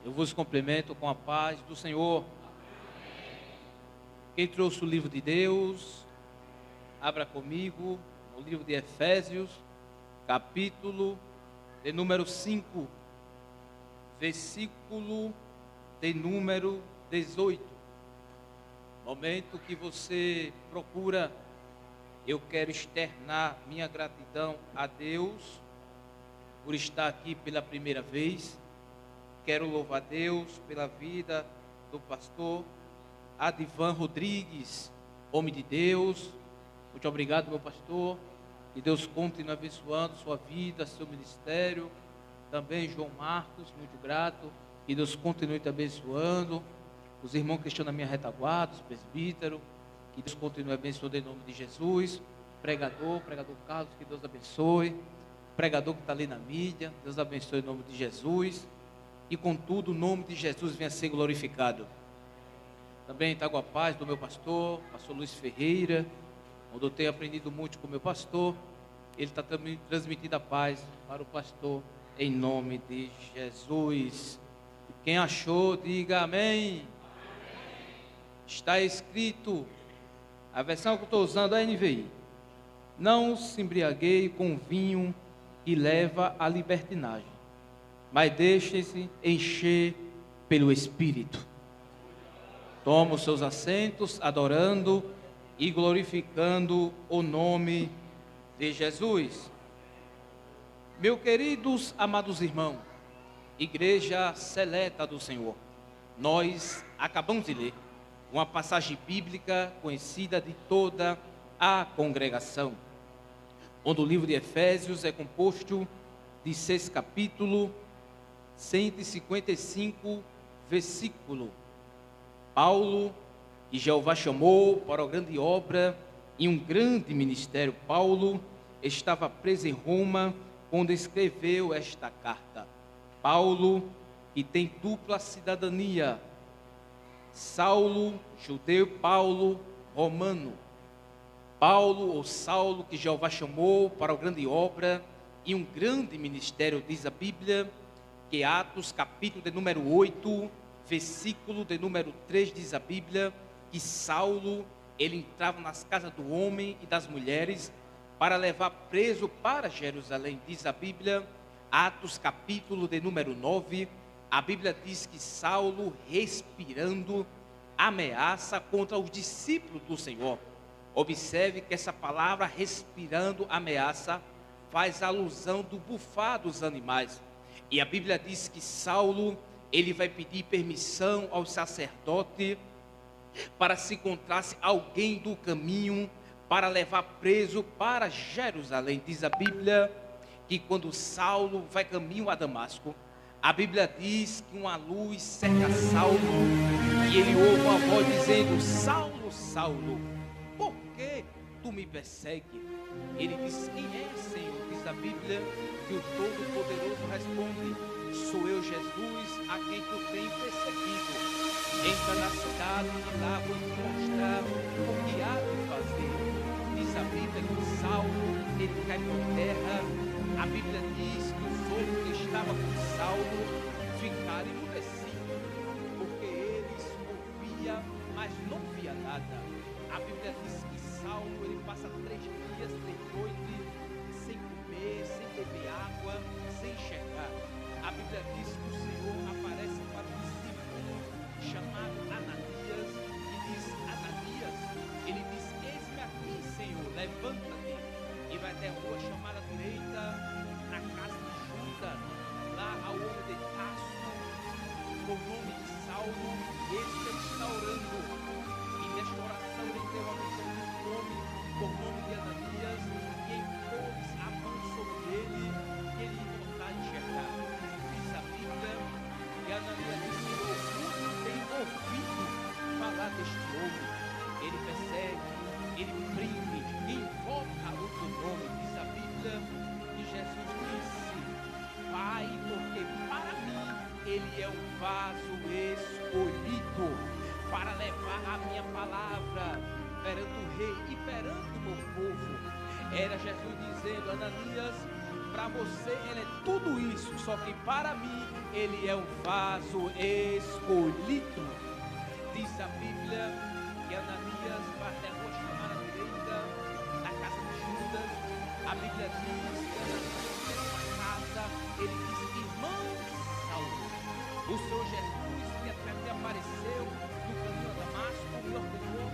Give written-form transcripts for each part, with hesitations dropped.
Eu vos cumprimento com a paz do Senhor. Quem trouxe o livro de Deus, abra comigo no livro de Efésios, capítulo de número 5, versículo de número 18. Momento que você procura, eu quero externar minha gratidão a Deus por estar aqui pela primeira vez. Quero louvar a Deus pela vida do pastor Adivan Rodrigues, homem de Deus. Muito obrigado, meu pastor. Que Deus continue abençoando sua vida, seu ministério. Também João Marcos, muito grato. Que Deus continue te abençoando. Os irmãos que estão na minha retaguarda, os presbíteros. Que Deus continue abençoando em nome de Jesus. Pregador Carlos, que Deus abençoe. Pregador que está ali na mídia, Deus abençoe em nome de Jesus. E contudo, o nome de Jesus venha a ser glorificado. Também trago a paz do meu pastor Luiz Ferreira, onde eu tenho aprendido muito com o meu pastor. Ele está também transmitindo a paz para o pastor, em nome de Jesus. Quem achou, diga amém. Está escrito, a versão que eu estou usando é a NVI: não se embriagueie com vinho que leva à libertinagem, mas deixe-se encher pelo Espírito. Toma os seus assentos, adorando e glorificando o nome de Jesus. Meus queridos, amados irmãos, igreja seleta do Senhor, nós acabamos de ler uma passagem bíblica conhecida de toda a congregação, onde o livro de Efésios é composto de 6 capítulos, 155 versículos. Paulo, que Jeová chamou para a grande obra e um grande ministério. Paulo estava preso em Roma quando escreveu esta carta. Paulo, que tem dupla cidadania, Saulo, judeu, Paulo, romano. Paulo ou Saulo, que Jeová chamou para a grande obra e um grande ministério, diz a Bíblia, que Atos, capítulo de número 8, versículo de número 3, diz a Bíblia, que Saulo, ele entrava nas casas do homem e das mulheres para levar preso para Jerusalém, diz a Bíblia. Atos, capítulo de número 9, a Bíblia diz que Saulo, respirando, ameaça contra os discípulos do Senhor. Observe que essa palavra respirando, ameaça, faz alusão do bufar dos animais. E a Bíblia diz que Saulo, ele vai pedir permissão ao sacerdote para se encontrasse alguém do caminho para levar preso para Jerusalém. Diz a Bíblia que quando Saulo vai caminho a Damasco, a Bíblia diz que uma luz cerca Saulo e ele ouve uma voz dizendo: Saulo, Saulo, por que tu me persegues? Ele diz: quem é, Senhor? Diz a Bíblia que o Todo-Poderoso responde: sou eu, Jesus, a quem tu tens perseguido. Entra na cidade e lá vou te mostrar o que há de fazer. Diz a Bíblia que Saulo, ele cai por terra. A Bíblia diz que os outros que estavam com Saulo ficaram emudecidos, porque eles ouviam, mas não via nada. A Bíblia diz que Saulo, ele passa 3 dias, 3 noites, sem comer, sem beber água, sem enxergar. A Bíblia diz que o Senhor aparece para um discípulo chamado Ananias e diz: Ananias, ele diz: eis-me aqui, Senhor, levanta-te e vai até a rua chamada direita, na casa de Judas, lá ao homem de Tarso, com o nome de Saulo. Esse está orando, e nesta oração ele tem uma visão de fome, com o nome de Ananias, e impôs a mão sobre ele, e ele ia voltar a enxergar. Diz a Bíblia que Ananias disse: Senhor, tem ouvido falar deste homem. Ele persegue, ele prende, e invoca o teu nome. Diz a Bíblia que Jesus disse: Pai, porque para mim ele é um vaso escolhido para levar a minha palavra perante o rei e perante o meu povo. Era Jesus dizendo: Ananias, Para você ele é tudo isso, só que para mim ele é um vaso escolhido. Diz a Bíblia que Ananias vai até a rua chamada direita, na casa de Judas. A Bíblia diz que Ananias chegou à casa, ele disse: irmão Saulo, o Senhor Jesus que até me apareceu no caminho a Damasco, me ordenou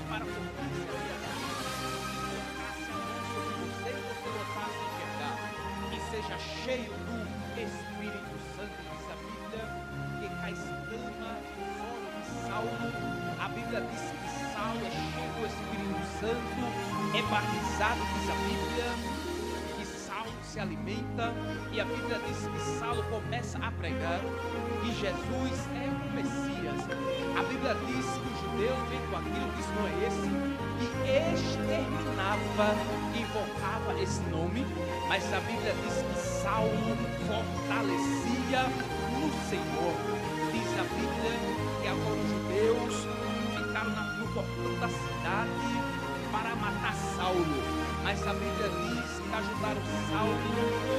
para cumprir essa viagem, colocasse a mão sobre você e você voltasse a enxergar, e seja cheio do Espírito Santo. Diz a Bíblia que cai escama dos olhos de Saulo. A Bíblia diz que Saulo é cheio do Espírito Santo, é batizado, diz a Bíblia, que Saulo se alimenta, e a Bíblia diz que Saulo começa a pregar que Jesus é o Messias. A Bíblia diz que os judeus, vendo aquilo, diz: não é esse, que exterminava, invocava esse nome, mas a Bíblia diz que Saulo fortalecia no Senhor. Diz a Bíblia que agora os judeus ficaram no portão da cidade para matar Saulo, mas a Bíblia diz que ajudaram Saulo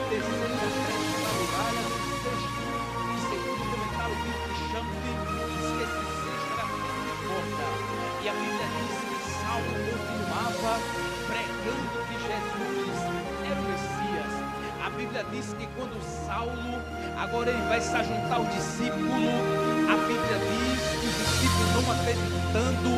descendo as brechas da muralha do cesto, e segundo o comentário bíblico de Champlin, diz que esse cesto era feito de corda, e a Bíblia diz que Saulo continuava pregando que Jesus era o Messias. A Bíblia diz que quando Saulo, agora ele vai se juntar ao discípulo, a Bíblia diz que os discípulos, não acreditando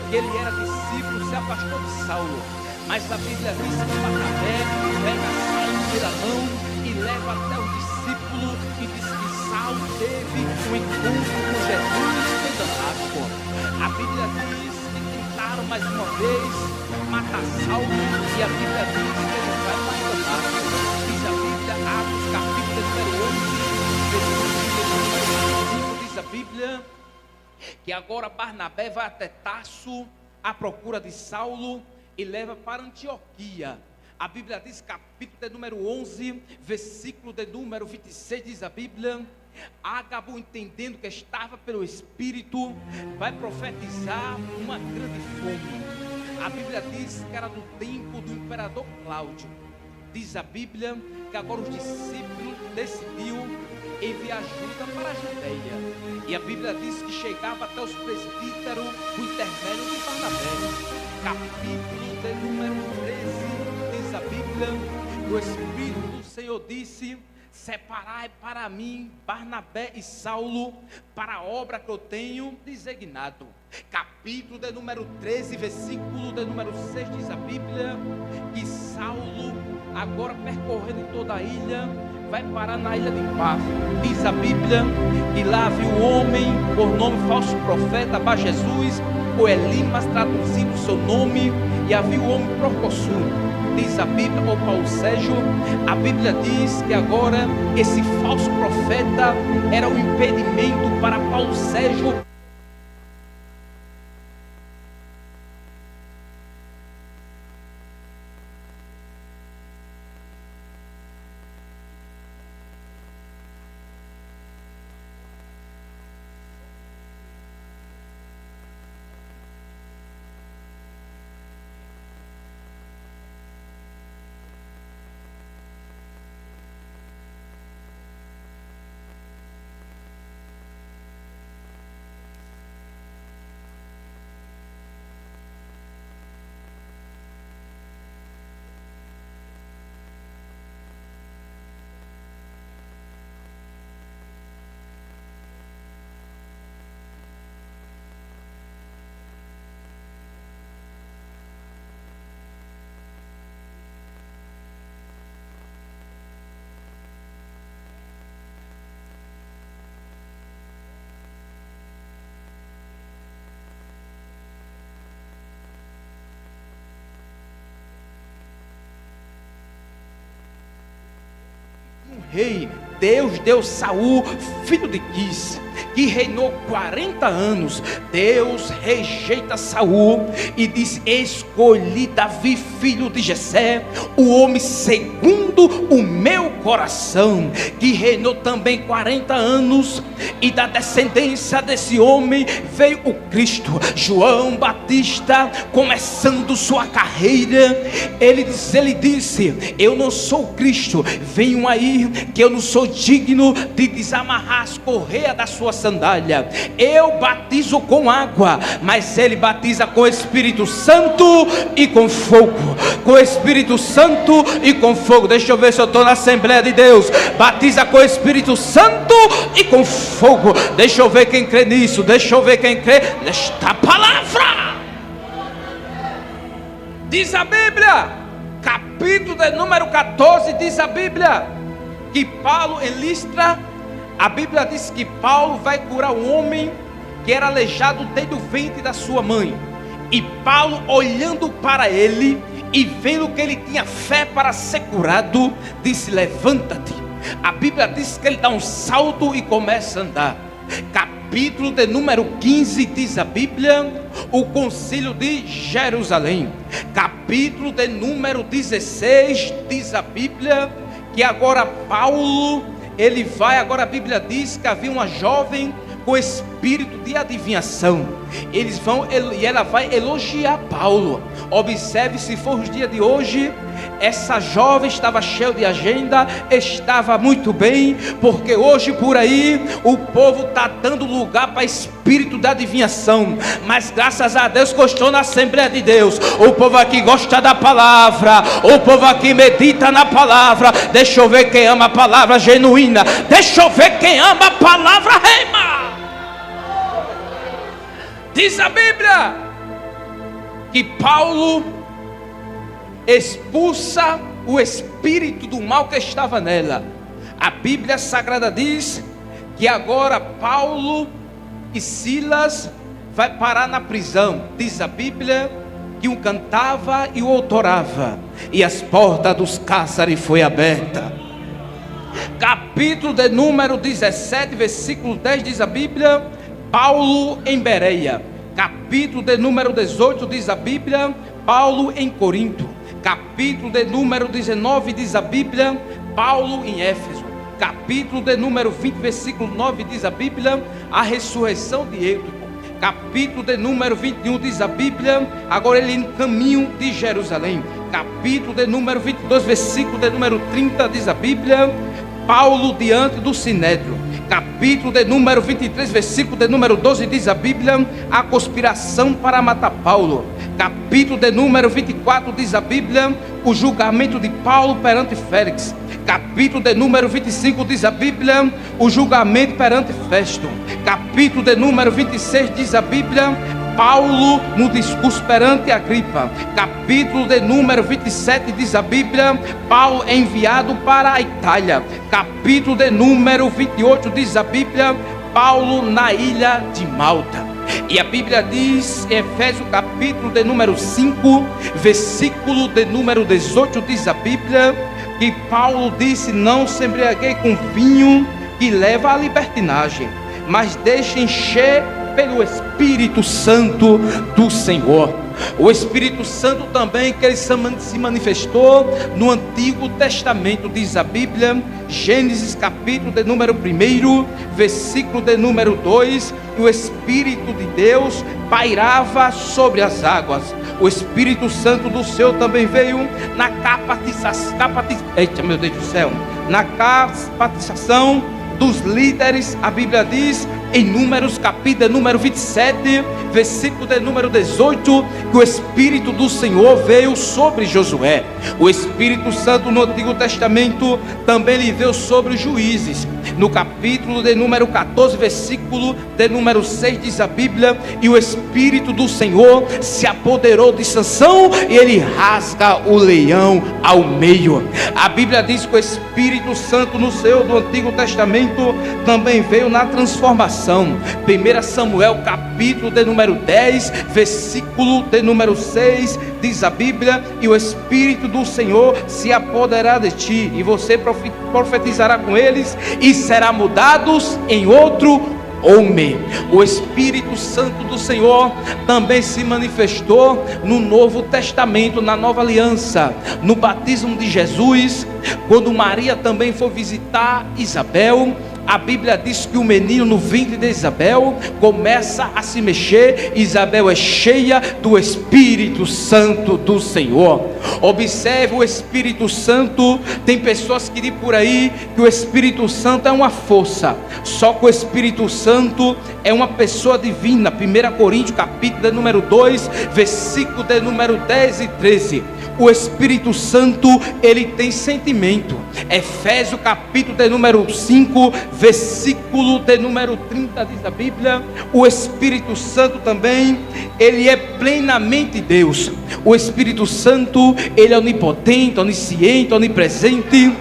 que ele era discípulo, se afastou de Saulo. Mas a Bíblia diz que Barnabé pega Saulo pela mão e leva até o discípulo, e diz que Saulo teve um encontro com Jesus em Damasco. A Bíblia diz que tentaram mais uma vez matar Saulo, e a Bíblia diz que ele vai para Damasco. Diz a Bíblia, Atos capítulo 11, versículo 5, diz a Bíblia que agora Barnabé vai até Tarso à procura de Saulo e leva para Antioquia. A Bíblia diz, capítulo de número 11, versículo de número 26, diz a Bíblia: Ágabo, entendendo que estava pelo Espírito, vai profetizar uma grande fome. A Bíblia diz que era no tempo do imperador Cláudio. Diz a Bíblia que agora os discípulos decidiram enviar ajuda para a Judeia. E a Bíblia diz que chegava até os presbíteros por intermédio de Barnabé. Capítulo de número 13, diz a Bíblia, o Espírito do Senhor disse: separai para mim Barnabé e Saulo para a obra que eu tenho designado. Capítulo de número 13, versículo de número 6, diz a Bíblia que Saulo, agora percorrendo em toda a ilha, vai parar na ilha de Pafo. Diz a Bíblia que lá viu o homem por nome falso profeta Bar Jesus, ou Elimas, traduzindo o seu nome, e havia o homem Procossulo. Diz a Bíblia, ou Paulo Sérgio, a Bíblia diz que agora esse falso profeta era um impedimento para Paulo Sérgio rei. Deus deu Saul, filho de Quis, que reinou 40 anos, Deus rejeita Saul e diz: escolhi Davi, filho de Jessé, o homem segundo o meu coração, que reinou também 40 anos, e da descendência desse homem veio o Cristo. João Batista, começando sua carreira, ele disse: eu não sou o Cristo, venho aí que eu não sou digno de desamarrar as correias da sua sandália. Eu batizo com água, mas ele batiza com Espírito Santo e com fogo. Com Espírito Santo e com fogo. Deixa eu ver se eu estou na Assembleia de Deus. Batiza com Espírito Santo e com fogo. Deixa eu ver quem crê nisso. Deixa eu ver quem crê nesta palavra. Diz a Bíblia, capítulo de número 14, diz a Bíblia que Paulo em Listra, a Bíblia diz que Paulo vai curar um homem que era aleijado desde o ventre da sua mãe. E Paulo, olhando para ele e vendo que ele tinha fé para ser curado, disse: levanta-te. A Bíblia diz que ele dá um salto e começa a andar. Capítulo de número 15 diz a Bíblia, o concílio de Jerusalém. Capítulo de número 16 diz a Bíblia que agora Paulo, ele vai, agora a Bíblia diz que havia uma jovem com espírito de adivinhação. Eles vão, e ela vai elogiar Paulo. Observe, se for os dias de hoje, essa jovem estava cheia de agenda, estava muito bem, porque hoje por aí o povo está dando lugar para espírito de adivinhação. Mas graças a Deus que eu estou na Assembleia de Deus, o povo aqui gosta da palavra, o povo aqui medita na palavra. Deixa eu ver quem ama a palavra genuína, deixa eu ver quem ama a palavra rema. Diz a Bíblia que Paulo expulsa o espírito do mal que estava nela. A Bíblia Sagrada diz que agora Paulo e Silas vai parar na prisão. Diz a Bíblia que um cantava e o outro orava, e as portas dos cárceres foi aberta. Capítulo de número 17, versículo 10 diz a Bíblia, Paulo em Bereia. Capítulo de número 18 diz a Bíblia, Paulo em Corinto. Capítulo de número 19 diz a Bíblia, Paulo em Éfeso. Capítulo de número 20, versículo 9 diz a Bíblia, a ressurreição de Eutico. Capítulo de número 21 diz a Bíblia, agora ele em caminho de Jerusalém. Capítulo de número 22, versículo de número 30 diz a Bíblia, Paulo diante do Sinédrio. Capítulo de número 23, versículo de número 12 diz a Bíblia, a conspiração para matar Paulo. Capítulo de número 24 diz a Bíblia, o julgamento de Paulo perante Félix. Capítulo de número 25 diz a Bíblia, o julgamento perante Festo. Capítulo de número 26 diz a Bíblia, Paulo no discurso perante Agripa. Capítulo de número 27 diz a Bíblia, Paulo é enviado para a Itália. Capítulo de número 28 diz a Bíblia, Paulo na ilha de Malta. E a Bíblia diz, em Efésios capítulo de número 5, versículo de número 18 diz a Bíblia, que Paulo disse: não se embriaguei com vinho que leva à libertinagem, mas deixe encher pelo Espírito Santo do Senhor. O Espírito Santo também que ele se manifestou no Antigo Testamento, diz a Bíblia, Gênesis capítulo de número 1, versículo de número 2, e o Espírito de Deus pairava sobre as águas. O Espírito Santo do Senhor também veio na capacitação dos líderes. A Bíblia diz em Números capítulo número 27, versículo de número 18, que o Espírito do Senhor veio sobre Josué. O Espírito Santo no Antigo Testamento também lhe veio sobre os juízes. No capítulo de número 14, versículo de número 6 diz a Bíblia, e o Espírito do Senhor se apoderou de Sansão e ele rasga o leão ao meio. A Bíblia diz que o Espírito Santo no Senhor do Antigo Testamento também veio na transformação. 1 Samuel capítulo de número 10, versículo de número 6 diz a Bíblia, e o Espírito do Senhor se apoderará de ti, e você profetizará com eles, e será mudados em outro homem. O Espírito Santo do Senhor também se manifestou no Novo Testamento, na Nova Aliança, no batismo de Jesus, quando Maria também foi visitar Isabel. A Bíblia diz que o menino no ventre de Isabel começa a se mexer. Isabel é cheia do Espírito Santo do Senhor. Observe o Espírito Santo. Tem pessoas que dizem por aí que o Espírito Santo é uma força. Só que o Espírito Santo é uma pessoa divina. 1 Coríntios capítulo de número 2, versículo de número 10 e 13. O Espírito Santo, ele tem sentimento. Efésios capítulo de número 5, versículo de número 30 diz a Bíblia: o Espírito Santo também, ele é plenamente Deus. O Espírito Santo, ele é onipotente, onisciente, onipresente.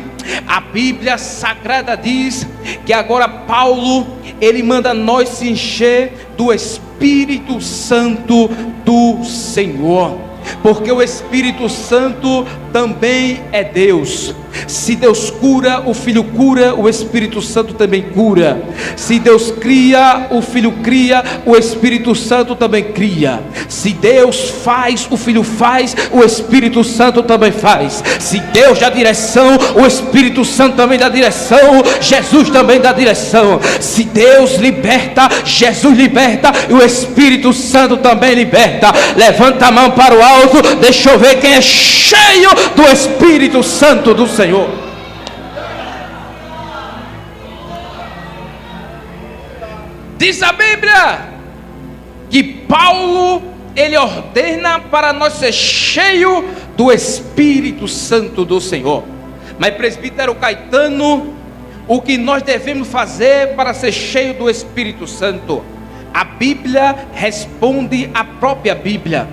A Bíblia Sagrada diz que agora Paulo, ele manda nós se encher do Espírito Santo do Senhor, porque o Espírito Santo também é Deus. Se Deus cura, o Filho cura, o Espírito Santo também cura. Se Deus cria, o Filho cria, o Espírito Santo também cria. Se Deus faz, o Filho faz, o Espírito Santo também faz. Se Deus dá direção, o Espírito Santo também dá direção, Jesus também dá direção. Se Deus liberta, Jesus liberta, e o Espírito Santo também liberta. Levanta a mão para o alto, deixa eu ver quem é cheio do Espírito Santo do Senhor. Diz a Bíblia que Paulo, ele ordena para nós ser cheio do Espírito Santo do Senhor. Mas presbítero Caetano, o que nós devemos fazer para ser cheio do Espírito Santo? A Bíblia responde a própria Bíblia.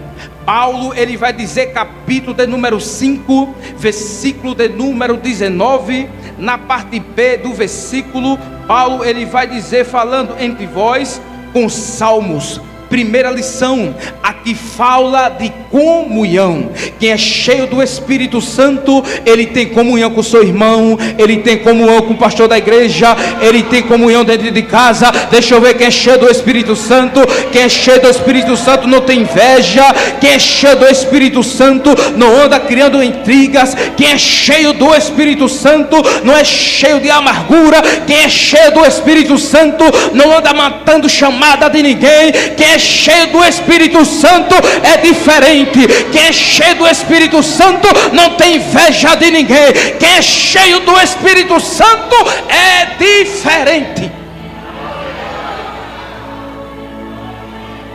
Paulo, ele vai dizer, capítulo de número 5, versículo de número 19, na parte B do versículo, Paulo, ele vai dizer, falando entre vós com salmos. Primeira lição, aqui fala de comunhão. Quem é cheio do Espírito Santo, ele tem comunhão com o seu irmão, ele tem comunhão com o pastor da igreja, ele tem comunhão dentro de casa. Deixa eu ver quem é cheio do Espírito Santo. Quem é cheio do Espírito Santo não tem inveja. Quem é cheio do Espírito Santo não anda criando intrigas. Quem é cheio do Espírito Santo não é cheio de amargura. Quem é cheio do Espírito Santo não anda matando chamada de ninguém. Quem é cheio do Espírito Santo é diferente. Quem é cheio do Espírito Santo não tem inveja de ninguém. Quem é cheio do Espírito Santo é diferente.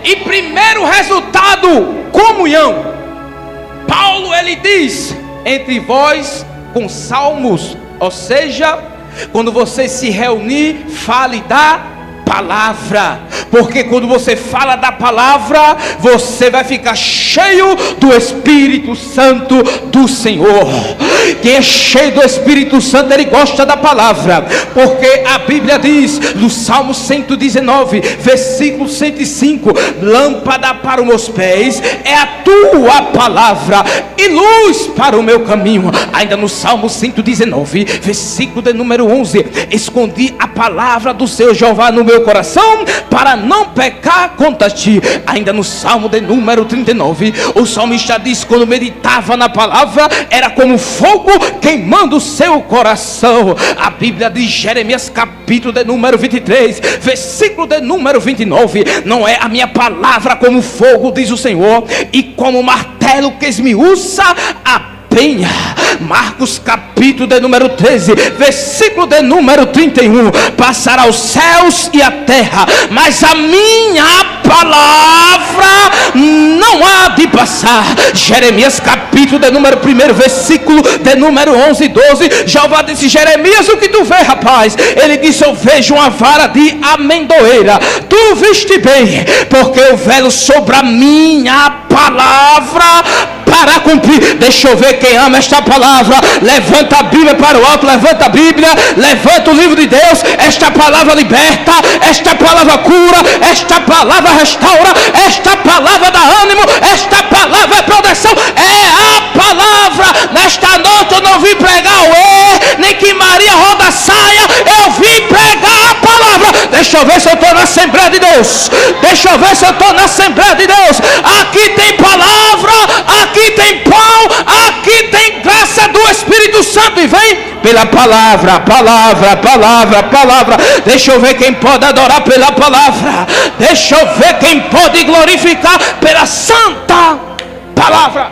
E primeiro resultado, comunhão. Paulo, ele diz, entre vós com salmos, ou seja, quando você se reunir, fale da palavra, porque quando você fala da palavra, você vai ficar cheio do Espírito Santo do Senhor. Quem é cheio do Espírito Santo, ele gosta da palavra, porque a Bíblia diz no Salmo 119, versículo 105: lâmpada para os meus pés é a tua palavra e luz para o meu caminho. Ainda no Salmo 119, versículo de número 11: escondi a palavra do Senhor Jeová no meu coração para não pecar contra ti. Ainda no Salmo de número 39, o salmista diz: quando meditava na palavra, era como fogo queimando o seu coração. A Bíblia diz, Jeremias capítulo de número 23, versículo de número 29: não é a minha palavra como fogo, diz o Senhor, e como martelo que esmiuça a penha. Marcos capítulo de número 13, versículo de número 31: passará os céus e a terra, mas a minha palavra não há de passar. Jeremias capítulo de número 1, versículo de número 11 e 12: Jeová disse: Jeremias, o que tu vê, rapaz? Ele disse: eu vejo uma vara de amendoeira. Tu viste bem, porque eu velo sobre a minha palavra para cumprir. Deixa eu ver quem ama esta palavra. Levanta a Bíblia para o alto, levanta a Bíblia, levanta o livro de Deus. Esta palavra liberta, esta palavra cura, esta palavra restaura, esta palavra dá ânimo, esta palavra é proteção. É a palavra. Nesta noite eu não vim pregar o nem que Maria roda saia, eu vim pregar a palavra. Deixa eu ver se eu estou na Assembleia de Deus. Deixa eu ver se eu estou na Assembleia de Deus. Aqui tem palavra, aqui tem pão, aqui tem graça do Espírito Santo. E vem pela palavra, palavra, palavra, palavra. Deixa eu ver quem pode adorar pela palavra. Deixa eu ver quem pode glorificar pela santa palavra.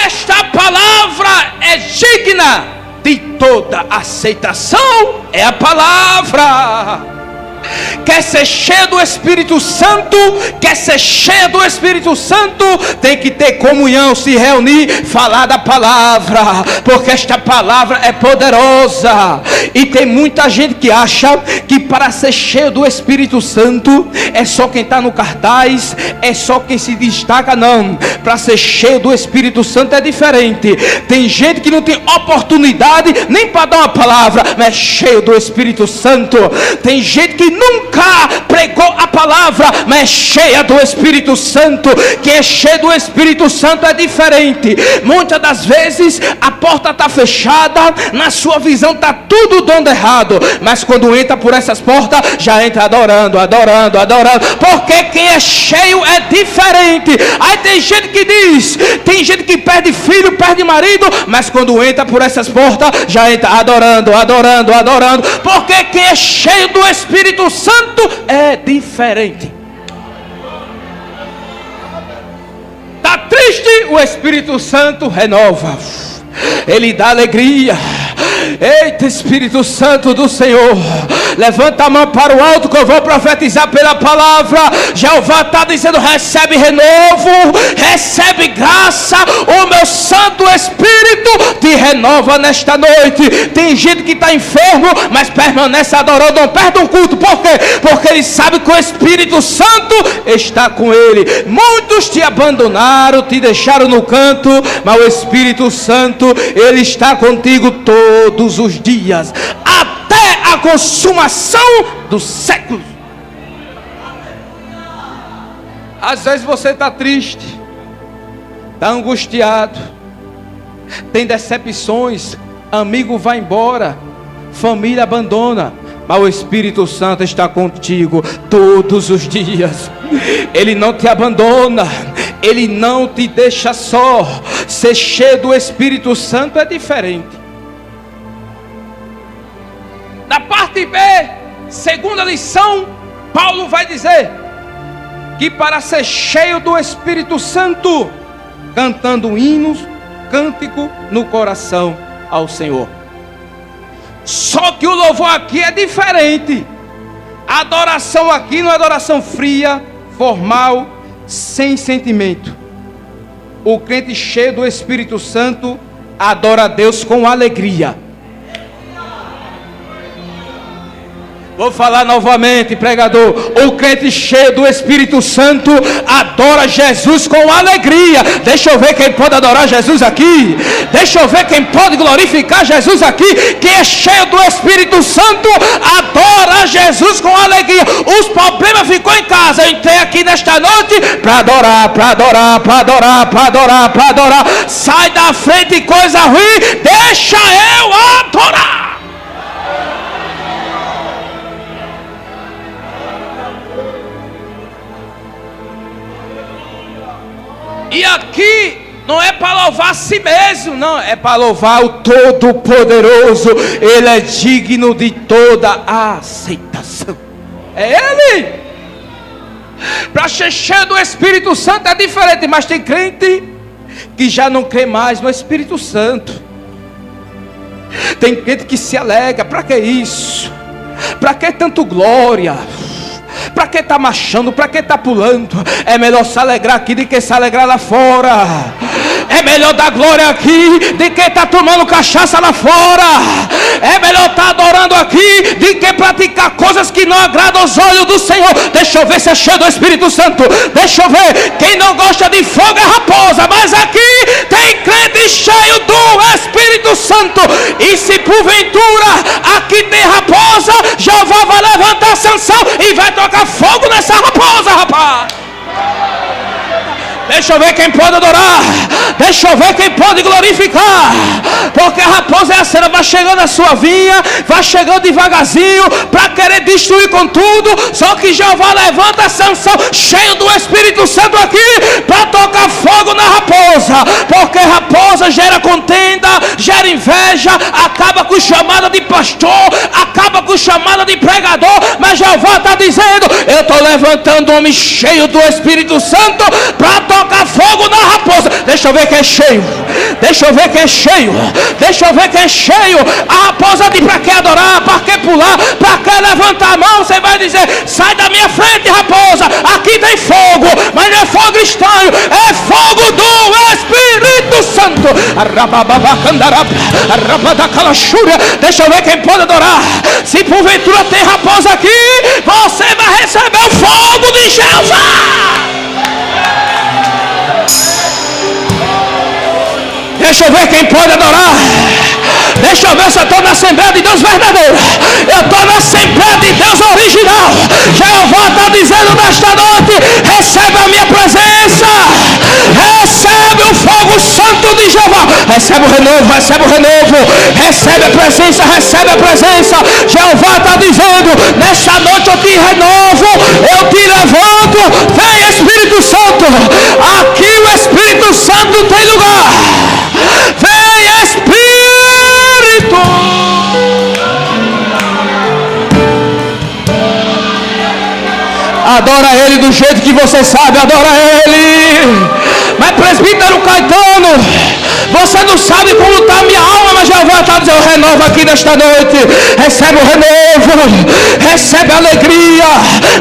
Esta palavra é digna de toda aceitação. É a palavra. Quer ser cheio do Espírito Santo? Quer ser cheio do Espírito Santo? Tem que ter comunhão, se reunir, falar da palavra, porque esta palavra é poderosa. E tem muita gente que acha que para ser cheio do Espírito Santo é só quem está no cartaz, é só quem se destaca. Não, para ser cheio do Espírito Santo é diferente. Tem gente que não tem oportunidade nem para dar uma palavra, mas é cheio do Espírito Santo. Tem gente que nunca pregou a palavra, mas é cheia do Espírito Santo. Quem é cheio do Espírito Santo é diferente. Muitas das vezes a porta está fechada, na sua visão está tudo dando errado, mas quando entra por essas portas, já entra adorando, adorando, adorando, porque quem é cheio é diferente. Aí tem gente que diz, tem gente que perde filho, perde marido, mas quando entra por essas portas, já entra adorando, adorando, adorando, porque quem é cheio do Espírito Santo é diferente. Está triste? O Espírito Santo renova, ele dá alegria. Eita, Espírito Santo do Senhor, levanta a mão para o alto que eu vou profetizar pela palavra. Jeová está dizendo: recebe renovo, recebe graça. O meu Santo Espírito te renova nesta noite. Tem gente que está enfermo, mas permanece adorando, não perde um culto. Por quê? Porque ele sabe que o Espírito Santo está com ele. Muitos te abandonaram, te deixaram no canto, mas o Espírito Santo, ele está contigo todos os dias, até a consumação dos séculos. Às vezes você está triste, está angustiado, tem decepções, amigo vai embora, família abandona, mas o Espírito Santo está contigo todos os dias. Ele não te abandona, ele não te deixa só. Ser cheio do Espírito Santo é diferente. Na parte B, segunda lição, Paulo vai dizer que para ser cheio do Espírito Santo, cantando hinos, cântico no coração ao Senhor. Só que o louvor aqui é diferente. A adoração aqui não é adoração fria, formal, sem sentimento. O crente cheio do Espírito Santo adora a Deus com alegria. Vou falar novamente, pregador. O crente cheio do Espírito Santo adora Jesus com alegria. Deixa eu ver quem pode adorar Jesus aqui. Deixa eu ver quem pode glorificar Jesus aqui. Quem é cheio do Espírito Santo adora Jesus com alegria. Os problemas ficou em casa. Eu entrei aqui nesta noite para adorar, para adorar, para adorar, para adorar, para adorar. Sai da frente coisa ruim, deixa eu adorar. E aqui não é para louvar a si mesmo, não, é para louvar o Todo-Poderoso. Ele é digno de toda a aceitação. É Ele. Para ser cheio do Espírito Santo é diferente, mas tem crente que já não crê mais no Espírito Santo. Tem crente que se alega: para que isso? Para que tanto glória? Para que está marchando? Para que está pulando? É melhor se alegrar aqui do que se alegrar lá fora. É melhor dar glória aqui do que está tomando cachaça lá fora. É melhor estar adorando aqui do que praticar coisas que não agradam aos olhos do Senhor. Deixa eu ver se é cheio do Espírito Santo. Deixa eu ver. Quem não gosta de fogo é raposa, mas aqui tem crente cheio do Espírito Santo. E se porventura aqui tem raposa, Jeová vai levantar Sansão e vai tocar fogo nessa raposa, rapaz. Deixa eu ver quem pode adorar. Deixa eu ver quem pode glorificar. Porque a raposa é assim, ela vai chegando na sua vinha, vai chegando devagarzinho para querer destruir com tudo. Só que Jeová levanta Sansão cheio do Espírito Santo aqui para tocar fogo na raposa. Porque raposa gera contenda, gera inveja, acaba com chamada de pastor, acaba com chamada de pregador. Mas Jeová está dizendo: eu estou levantando um homem cheio do Espírito Santo para tocar fogo na raposa. Deixa eu ver quem é cheio. Deixa eu ver quem é cheio. Deixa eu ver quem é cheio. A raposa diz: para que adorar? Para que pular? Para que levantar a mão? Você vai dizer: sai da minha frente, raposa. Aqui tem fogo, mas não é fogo estranho, é fogo do Espírito Santo. Deixa eu ver quem pode adorar. Se porventura tem raposa aqui, você vai receber o fogo de Jeová. Deixa eu ver quem pode adorar. Deixa eu ver se eu estou na Assembleia de Deus verdadeira. Eu estou na Assembleia de Deus original. Jeová está dizendo nesta noite: recebe a minha presença. Recebe o fogo santo de Jeová. Recebe o renovo, recebe o renovo. Recebe a presença, recebe a presença. Jeová está dizendo: nesta noite eu te renovo, eu te levanto. Vem Espírito Santo. Aqui o Espírito Santo tem lugar. Vem Espírito. Adora Ele do jeito que você sabe, adora Ele. Mas presbítero Caetano, você não sabe como está a minha alma, mas Jeová está dizendo: eu renovo aqui nesta noite. Recebe o renovo, recebe a alegria.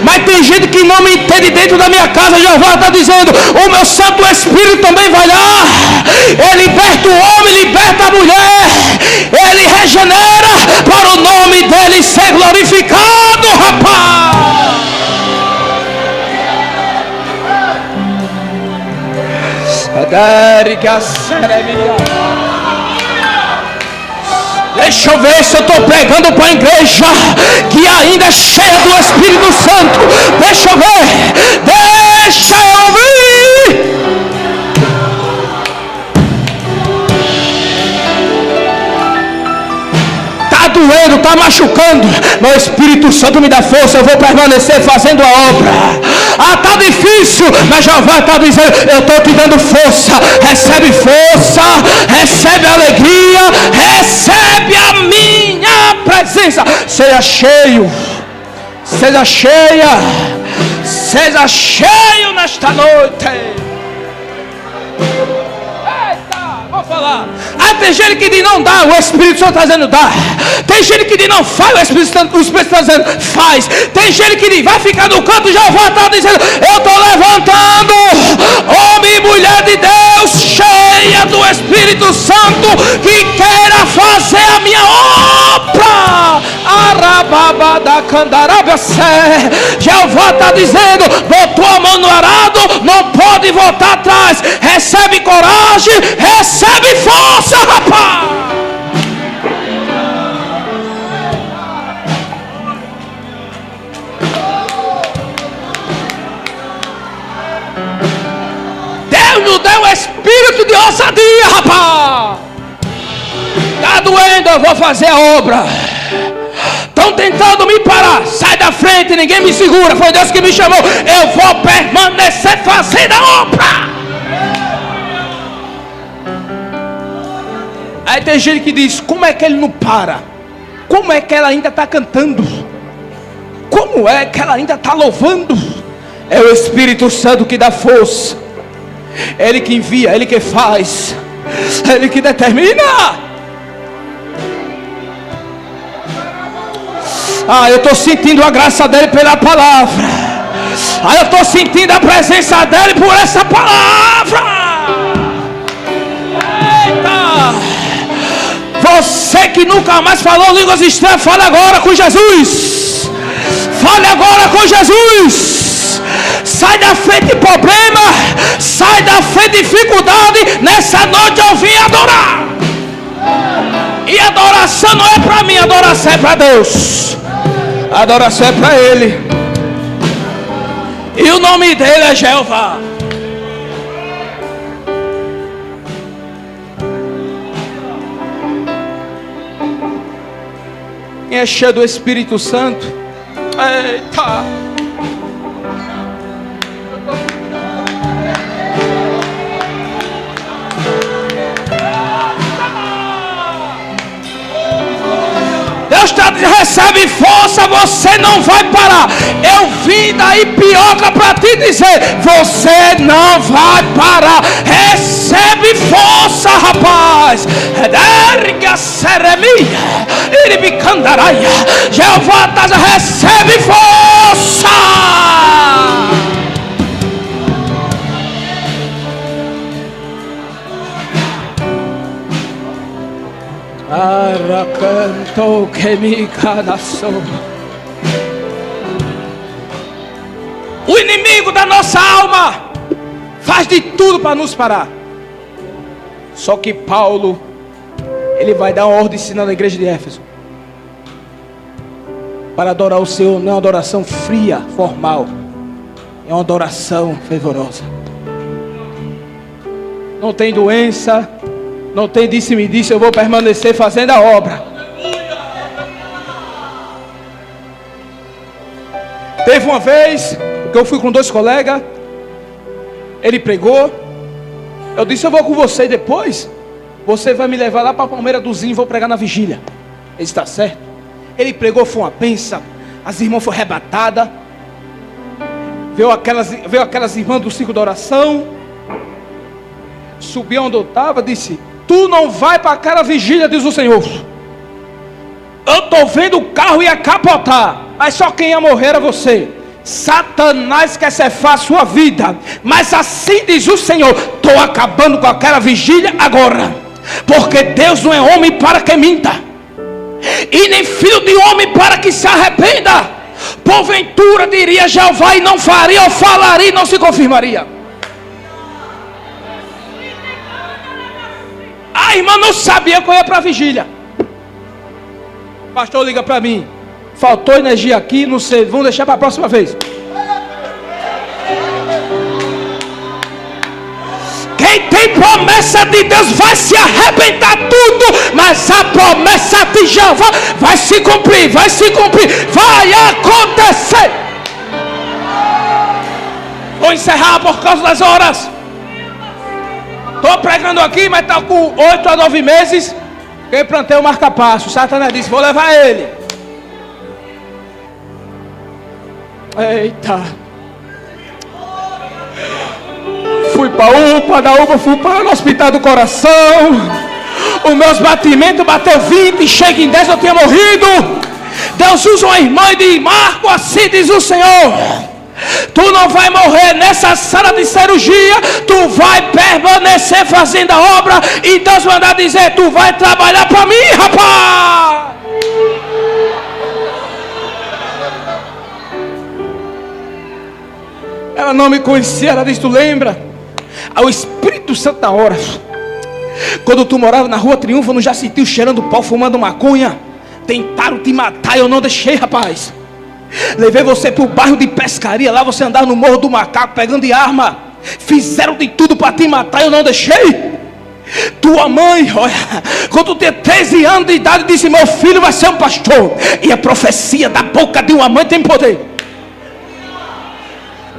Mas tem gente que não me entende dentro da minha casa. Jeová está dizendo: o meu Santo Espírito também vai lá. Ele liberta o homem, liberta a mulher. Ele regenera para o nome dele ser glorificado, rapaz. Deixa eu ver se eu estou pregando para a igreja que ainda é cheia do Espírito Santo. Deixa eu ver. Deixa eu ouvir. Doendo, está machucando, mas o Espírito Santo me dá força. Eu vou permanecer fazendo a obra. Está difícil, mas Jeová está dizendo: eu estou te dando força. Recebe força, recebe alegria, recebe a minha presença. Seja cheio, seja cheia, seja cheio nesta noite. Vou falar. Tem gente que diz não dá, o Espírito Santo está dizendo dá. Tem gente que diz não faz, o Espírito Santo está dizendo faz. Tem gente que diz vai ficar no canto, Jeová está dizendo: eu estou levantando homem e mulher de Deus cheia do Espírito Santo que queira fazer a minha obra. Arababada candarabia sé. Jeová está dizendo: botou a mão no arado, não pode voltar atrás. Recebe coragem, recebe força, rapaz. Deus nos deu espírito de ousadia, rapaz. Está doendo, eu vou fazer a obra. Estão tentando me parar. Sai da frente, ninguém me segura. Foi Deus que me chamou. Eu vou permanecer fazendo a obra. Aí tem gente que diz: como é que ele não para? Como é que ela ainda está cantando? Como é que ela ainda está louvando? É o Espírito Santo que dá força. Ele que envia, Ele que faz, Ele que determina. Eu estou sentindo a graça dele pela palavra. Eu estou sentindo a presença dele por essa palavra. Eita! Você que nunca mais falou línguas estranhas, fale agora com Jesus. Fale agora com Jesus. Sai da frente de problema, sai da frente de dificuldade. Nessa noite eu vim adorar. E adoração não é para mim, adoração é para Deus. Adoração é para Ele. E o nome dele é Jeová. Quem é cheio do Espírito Santo? Eita! Deus está dizendo: recebe força, você não vai parar. Eu vim da Ipioca para te dizer: você não vai parar. Recebe força, rapaz. Jeová está dizendo: recebe força. Aracanto que me cadaçou. O inimigo da nossa alma faz de tudo para nos parar. Só que Paulo, ele vai dar uma ordem ensinando à igreja de Éfeso para adorar o Senhor. Não é uma adoração fria, formal, é uma adoração fervorosa. Não tem doença, não tem disse-me-disse, eu vou permanecer fazendo a obra. Teve uma vez que eu fui com 2 colegas, ele pregou, eu disse: eu vou com você depois, você vai me levar lá para a Palmeira do Zinho, vou pregar na vigília. Ele está certo. Ele pregou, foi uma bênção, as irmãs foram arrebatadas, veio aquelas irmãs do ciclo da oração, subiu onde eu estava, disse: tu não vai para aquela vigília, diz o Senhor. Eu estou vendo o carro ia capotar, mas só quem ia morrer era você. Satanás quer cefar a sua vida, mas assim diz o Senhor: estou acabando com aquela vigília agora, porque Deus não é homem para que minta, e nem filho de homem para que se arrependa. Porventura diria Jeová e não faria, ou falaria e não se confirmaria. A irmã não sabia que eu ia para a vigília. O pastor liga para mim: faltou energia aqui, não sei, vamos deixar para a próxima vez. Quem tem promessa de Deus vai se arrebentar tudo, mas a promessa de Jeová vai se cumprir, vai se cumprir, vai acontecer. Vou encerrar por causa das horas. Estou pregando aqui, mas está com 8 a 9 meses que eu plantei o marca-passo. Satanás disse: vou levar ele. Eita. Fui para a UPA, da UPA fui para o Hospital do Coração. Os meus batimentos bateu 20, chega em 10 eu tinha morrido. Deus usa uma irmã e diz: Marco, assim diz o Senhor: tu não vai morrer nessa sala de cirurgia, tu vai permanecer fazendo a obra. E Deus mandar dizer: tu vai trabalhar para mim, rapaz. Ela não me conhecia, ela disse: tu lembra? O Espírito Santo na hora, quando tu morava na Rua Triunfo, não já sentiu cheirando pau, fumando maconha? Tentaram te matar, eu não deixei, rapaz. Levei você para o bairro de pescaria, lá você andava no Morro do Macaco pegando de arma. Fizeram de tudo para te matar, eu não deixei. Tua mãe, olha, quando tu tinha 13 anos de idade, disse: meu filho vai ser um pastor. E a profecia da boca de uma mãe tem poder.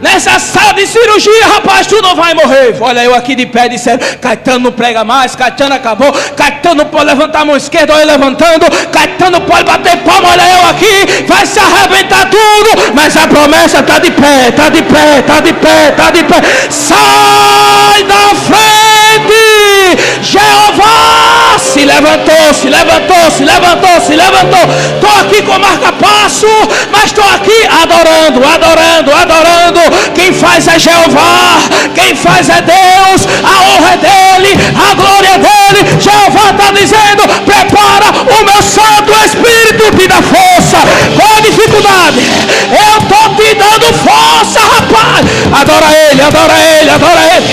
Nessa sala de cirurgia, rapaz, tu não vai morrer. Olha eu aqui de pé dizendo: Caetano não prega mais, Caetano acabou, Caetano não pode levantar a mão esquerda, olha eu levantando, Caetano pode bater palma, olha eu aqui, vai se arrebentar tudo, mas a promessa está de pé, está de pé, está de pé, está de pé. Sai da frente. Jeová se levantou, se levantou, se levantou, se levantou. Estou aqui com marca-passo, mas estou aqui adorando, adorando, adorando. Quem faz é Jeová, quem faz é Deus, a honra é dele, a glória é dele. Jeová está dizendo: prepara, o meu Santo Espírito te dá força. Qual a dificuldade? Eu estou te dando força, rapaz. Adora ele, adora ele, adora ele.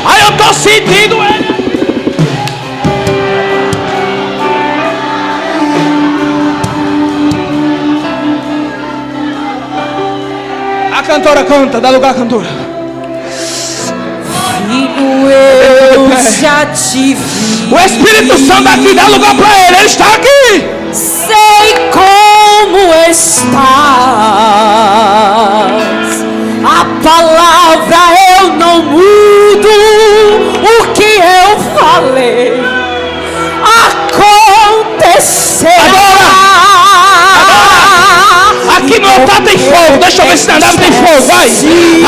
Aí eu estou sentindo ele. A cantora canta, dá lugar à cantora. Filho, eu já te vi. O Espírito Santo aqui dá lugar para ele. Ele está aqui. Sei como estás. A palavra eu não mudo. O que eu falei acontecerá. Aqui no altar tem fogo. Deixa eu ver se na nave tem fogo. Vai.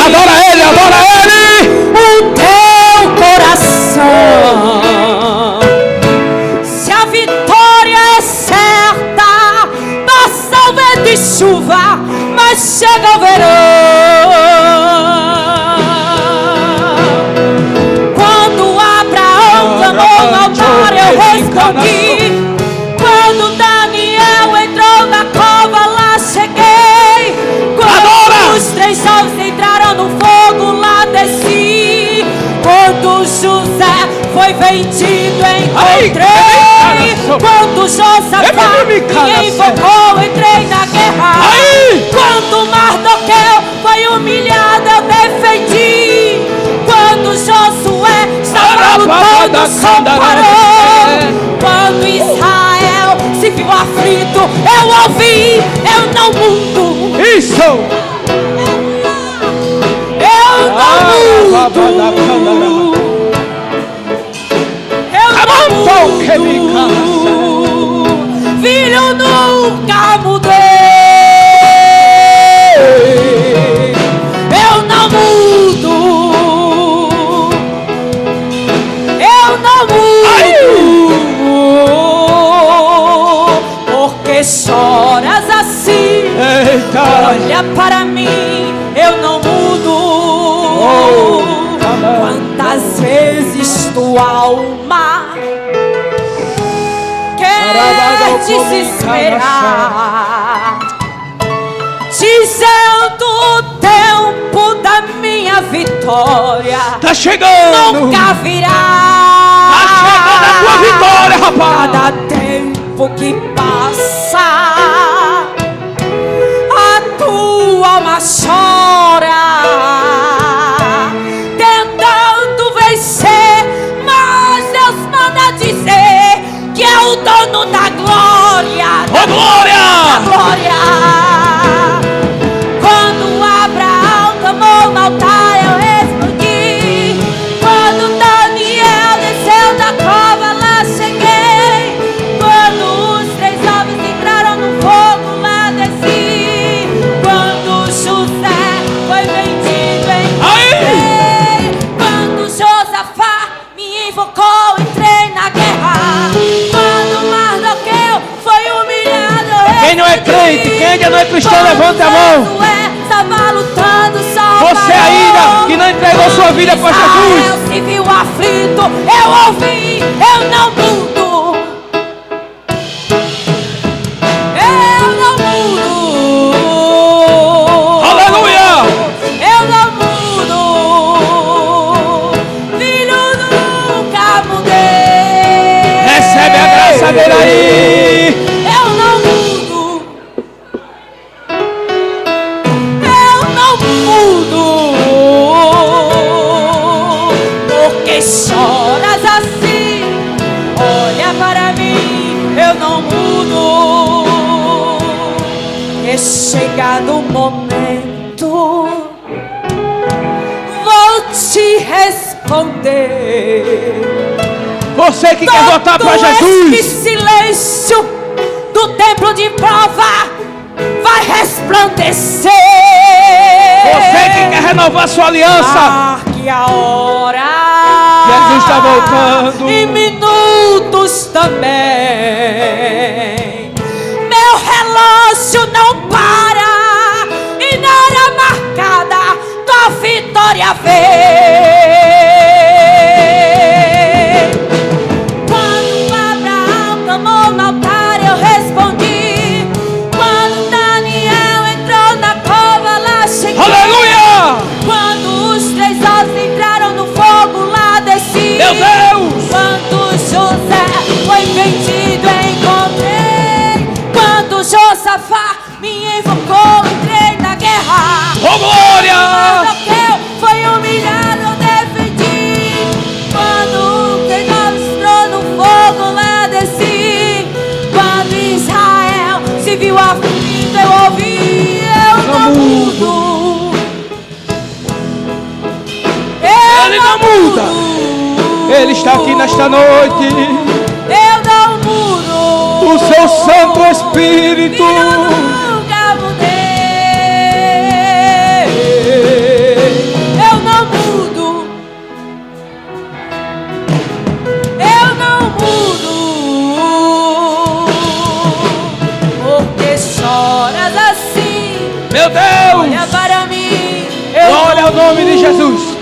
Adora ele, adora ele. O teu coração. Se a vitória é certa, passa o vento e chuva, mas chega o verão. Quando Abraão clamou no altar, eu respondi. Quando Daniel entrou na cova, lá cheguei. Quando os 3 jovens entraram no fogo, lá desci. Quando José foi vendido, encontrei. Quando Josafá me invocou, entrei na guerra. Quando Mardoqueu foi humilhado, eu defendi. Quando Josué estava lutando, o sol parou. Quando Israel se viu aflito, eu ouvi, eu não mudo. Isso! Eu não mudo. Eu não mudo. Filho, nunca mudei. Eu não mudo. Eu não mudo. Porque choras assim? Eita. Olha para mim, eu não mudo. Quantas vezes tua alma quer desesperar, dizendo o tempo da minha vitória tá chegando. nunca virá. Tá chegando a tua vitória, rapaz. Cada tempo que passa, a tua alma chora, tentando vencer, mas Deus manda dizer que é o dono da glória. Ô, glória! Da glória. Quando Abraão clamou no altar, eu respondi. Quando Daniel desceu da cova, lá cheguei. Quando os 3 jovens entraram no fogo, lá desci. Quando José foi vendido, encontrei. Quando Josafá me invocou, entrei na guerra. Quando Mardoqueu foi humilhado, Quem não é crente, quem ainda não é cristão, levanta a mão. estava lutando só. Você ainda que não entregou sua vida para Jesus. Eu se viu aflito, eu ouvi, eu não mudo. Eu não mudo. Aleluia! Eu não mudo. Filho, nunca mudei. Recebe a graça dele aí. Eu não mudo. Eu não mudo. Porque choras assim? Olha para mim, eu não mudo. É chegado o momento, vou te responder. Você que quer voltar para Todo Jesus. esse silêncio do templo de prova vai resplandecer. Você que quer renovar sua aliança. Marque a hora. Jesus está voltando. Em minutos também. Meu relógio não para. E na hora marcada tua vitória vem. Quando Abraão clamou no altar, eu respondi. Quando Daniel entrou na cova, lá cheguei. Aleluia! Quando os 3 ossos entraram no fogo, lá desci. Meu Deus! Quando José foi vendido, encontrei. Quando Josafá me invocou, entrei na guerra. Oh, glória! Mardoqueu foi humilhado, eu defendi. Quando Ele está aqui nesta noite. Eu não mudo. O seu Santo Espírito. Nunca mudei. Eu não mudo. Eu não mudo. Porque choras assim. Meu Deus. Olha para mim. Glória ao nome de Jesus.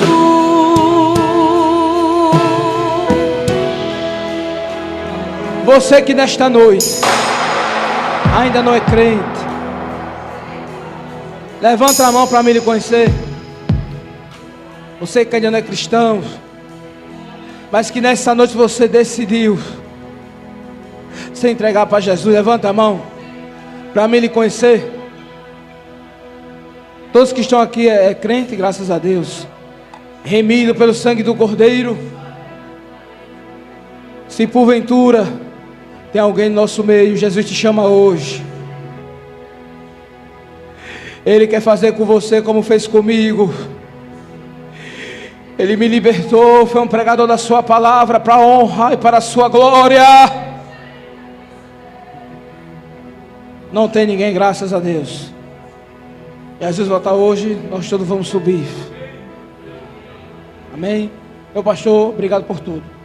Você que nesta noite ainda não é crente, levanta a mão para mim lhe conhecer. Você que ainda não é cristão, mas que nessa noite você decidiu se entregar para Jesus, levanta a mão para mim lhe conhecer. Todos que estão aqui é crente, graças a Deus, remido pelo sangue do Cordeiro. Se porventura tem alguém no nosso meio, Jesus te chama hoje. Ele quer fazer com você como fez comigo. Ele me libertou, foi um pregador da sua palavra para a honra e para a sua glória. Não tem ninguém, graças a Deus. Jesus voltar hoje, nós todos vamos subir. Amém? Meu pastor, obrigado por tudo.